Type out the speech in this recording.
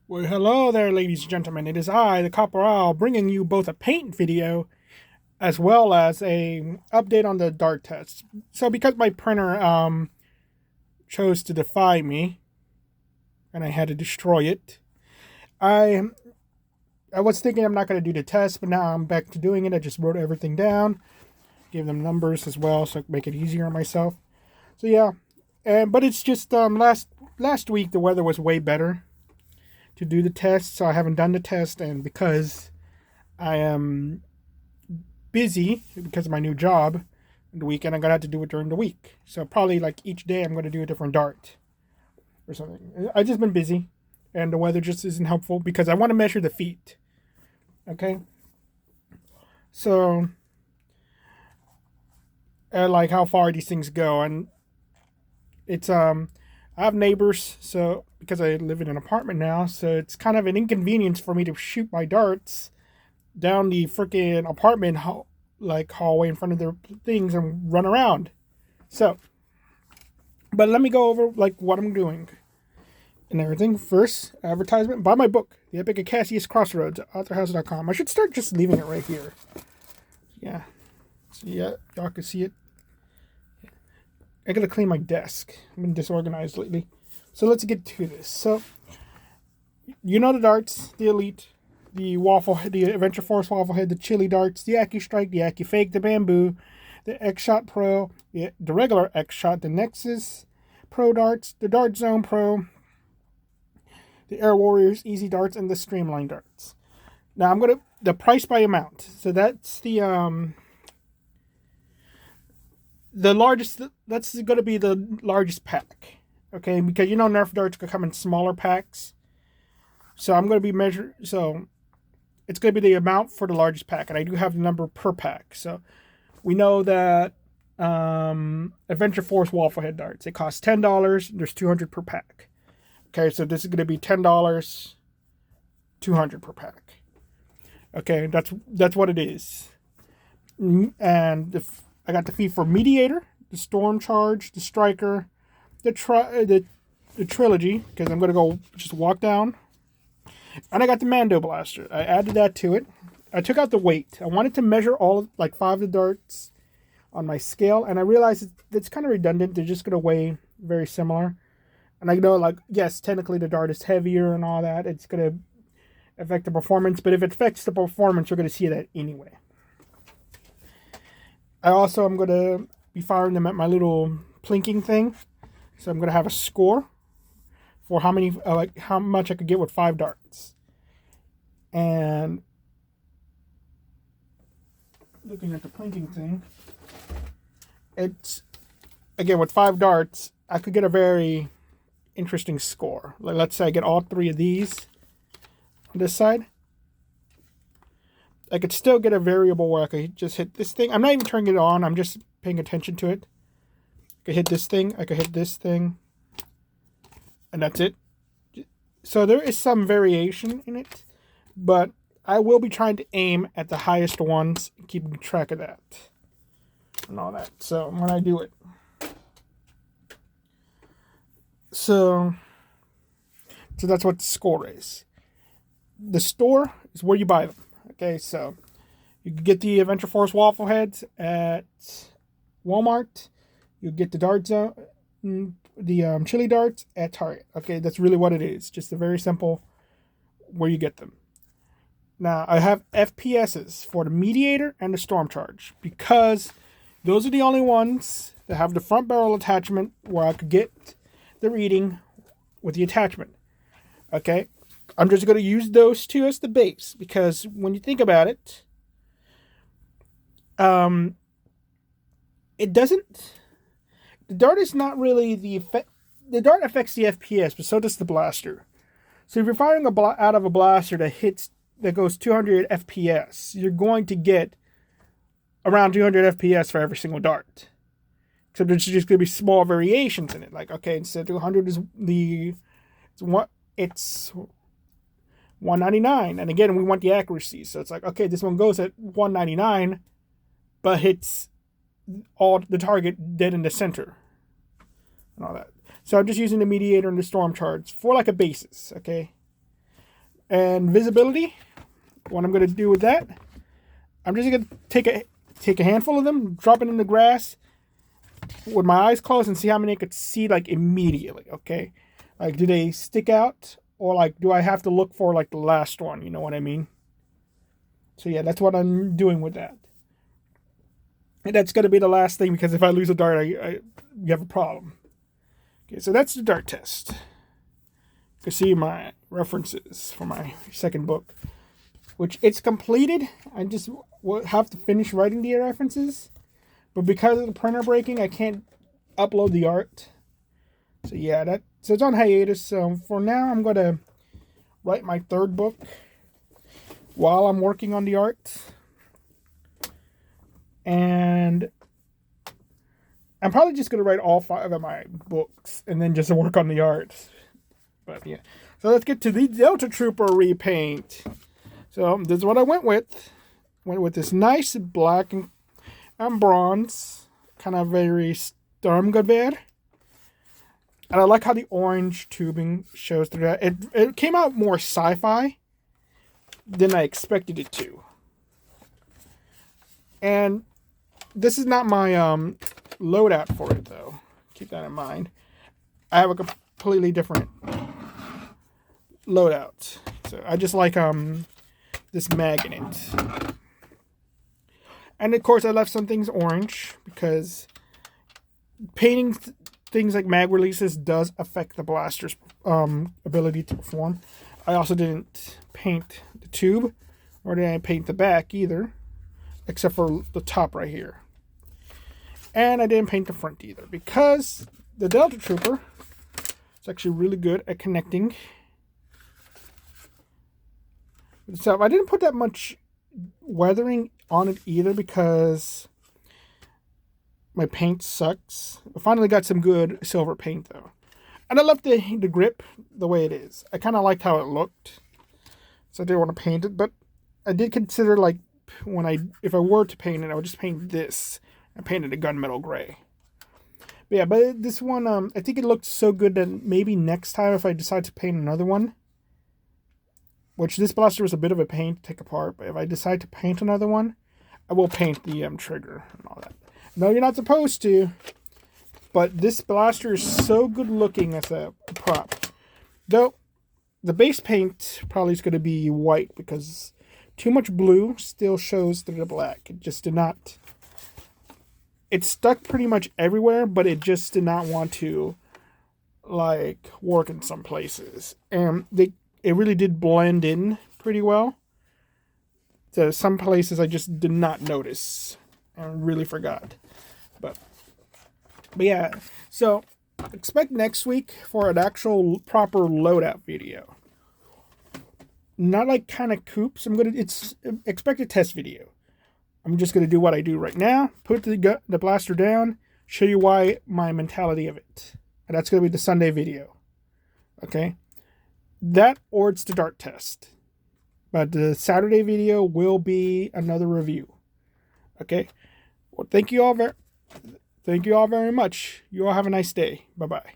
Well, hello there, ladies and gentlemen. It is I, the Copper Owl, bringing you both a paint video as well as a update on the dart test. So, because my printer chose to defy me and I had to destroy it, I I was thinking I'm not going to do the test, but now I'm back to doing it. I just wrote everything down, gave them numbers as well, so I can make it easier on myself. So yeah, but it's just last week the weather was way better to do the test, so I haven't done the test, and because I am busy because of my new job in the weekend, I'm gonna have to do it during the week. So probably like each day I'm gonna do a different dart or something. I've just been busy, and the weather just isn't helpful because I want to measure the feet. Okay, so like how far these things go, and it's I have neighbors, so because I live in an apartment now, so it's kind of an inconvenience for me to shoot my darts down the freaking apartment hallway in front of their things and run around. So, but let me go over like what I'm doing and everything. First, advertisement. Buy my book, The Epic of Cassius Crossroads, at authorhouse.com. I should start just leaving it right here. Yeah. So yeah, y'all can see it. I gotta clean my desk. I've been disorganized lately. So let's get to this. So, you know the darts, the Elite, the Adventure Force Wafflehead, the Chili darts, the Aki Strike, the Aki Fake, the Bamboo, the X Shot Pro, the regular X Shot, the Nexus Pro darts, the Dart Zone Pro, the Air Warriors Easy darts, and the Streamline darts. Now I'm gonna the price by amount. So that's the largest. That's gonna be the largest pack. Okay, because you know Nerf darts could come in smaller packs. So I'm gonna be measuring. So it's going to be the amount for the largest pack, and I do have the number per pack. So we know that Adventure Force Wafflehead darts, it costs $10. There's 200 per pack. Okay, so this is going to be $10, 200 per pack. Okay, that's what it is. And I got the fee for Mediator, the Storm Charge, the Striker, the Trilogy, because I'm going to go just walk down. And I got the Mando Blaster. I added that to it. I took out the weight. I wanted to measure all like 5 of the darts on my scale, and I realized it's kind of redundant. They're just going to weigh very similar. And I know, like, yes, technically the dart is heavier and all that. It's going to affect the performance, but if it affects the performance, you're going to see that anyway. I also am going to be firing them at my little plinking thing. So I'm going to have a score for how much I could get with 5 darts. And looking at the plinking thing, it's again with 5 darts, I could get a very interesting score. Like, let's say I get all 3 of these on this side. I could still get a variable where I could just hit this thing. I'm not even turning it on, I'm just paying attention to it. I could hit this thing, I could hit this thing, and that's it. So there is some variation in it, but I will be trying to aim at the highest ones, keeping track of that and all that. So when I do it, so that's what the score is. The store is where you buy them. Okay, so you can get the Adventure Force Waffleheads at Walmart. You get the Dart Zone, the chili darts at Target. Okay, that's really what it is. Just a very simple where you get them. Now, I have FPSs for the Mediator and the Storm Charge because those are the only ones that have the front barrel attachment where I could get the reading with the attachment. Okay, I'm just going to use those two as the base because when you think about it, it doesn't. The dart is not really the effect. The dart affects the FPS, but so does the blaster. So if you're firing out of a blaster that goes 200 FPS, you're going to get around 200 FPS for every single dart. Except there's just going to be small variations in it. Like, okay, instead of 200 is it's 199, and again we want the accuracy. So it's like, okay, this one goes at 199, but hits all the target dead in the center and all that. So I'm just using the Mediator and the Storm Charge for like a basis, okay? And visibility, what I'm going to do with that, I'm just going to take a handful of them, drop it in the grass with my eyes closed and see how many I could see like immediately, okay? Like, do they stick out, or like, do I have to look for like the last one? You know what I mean? So yeah, that's what I'm doing with that. And that's going to be the last thing, because if I lose a dart, you have a problem. Okay, so that's the dart test. You can see my references for my second book, which it's completed. I just have to finish writing the references. But because of the printer breaking, I can't upload the art. So yeah, so it's on hiatus. So for now, I'm going to write my third book while I'm working on the art. And I'm probably just going to write all 5 of my books and then just work on the art. But yeah. So let's get to the Delta Trooper repaint. So this is what I went with. Went with this nice black and bronze, kind of very Stormgewehr. And I like how the orange tubing shows through that. It came out more sci-fi than I expected it to. And this is not my loadout for it, though. Keep that in mind. I have a completely different loadout. So I just like this magnet. And of course, I left some things orange because painting things like mag releases does affect the blaster's ability to perform. I also didn't paint the tube, or did I paint the back either, except for the top right here. And I didn't paint the front either, because the Delta Trooper is actually really good at connecting itself. I didn't put that much weathering on it either, because my paint sucks. I finally got some good silver paint though. And I love the grip the way it is. I kind of liked how it looked, so I didn't want to paint it. But I did consider, like, if I were to paint it, I would just paint this and paint it a gunmetal gray. But yeah, but this one, I think it looked so good that maybe next time if I decide to paint another one, which this blaster was a bit of a pain to take apart, but if I decide to paint another one, I will paint the trigger and all that. No, you're not supposed to, but this blaster is so good looking as a prop. Though, the base paint probably is going to be white, because too much blue still shows through the black. It just did not... It stuck pretty much everywhere, but it just did not want to, like, work in some places. And it really did blend in pretty well. So some places I just did not notice and really forgot. But yeah, so expect next week for an actual proper loadout video. Not like kind of coops. Expect a test video. I'm just going to do what I do right now. Put the blaster down. Show you why, my mentality of it. And that's going to be the Sunday video. Okay? That, or it's the dart test. But the Saturday video will be another review. Okay? Well, thank you all very much. You all have a nice day. Bye-bye.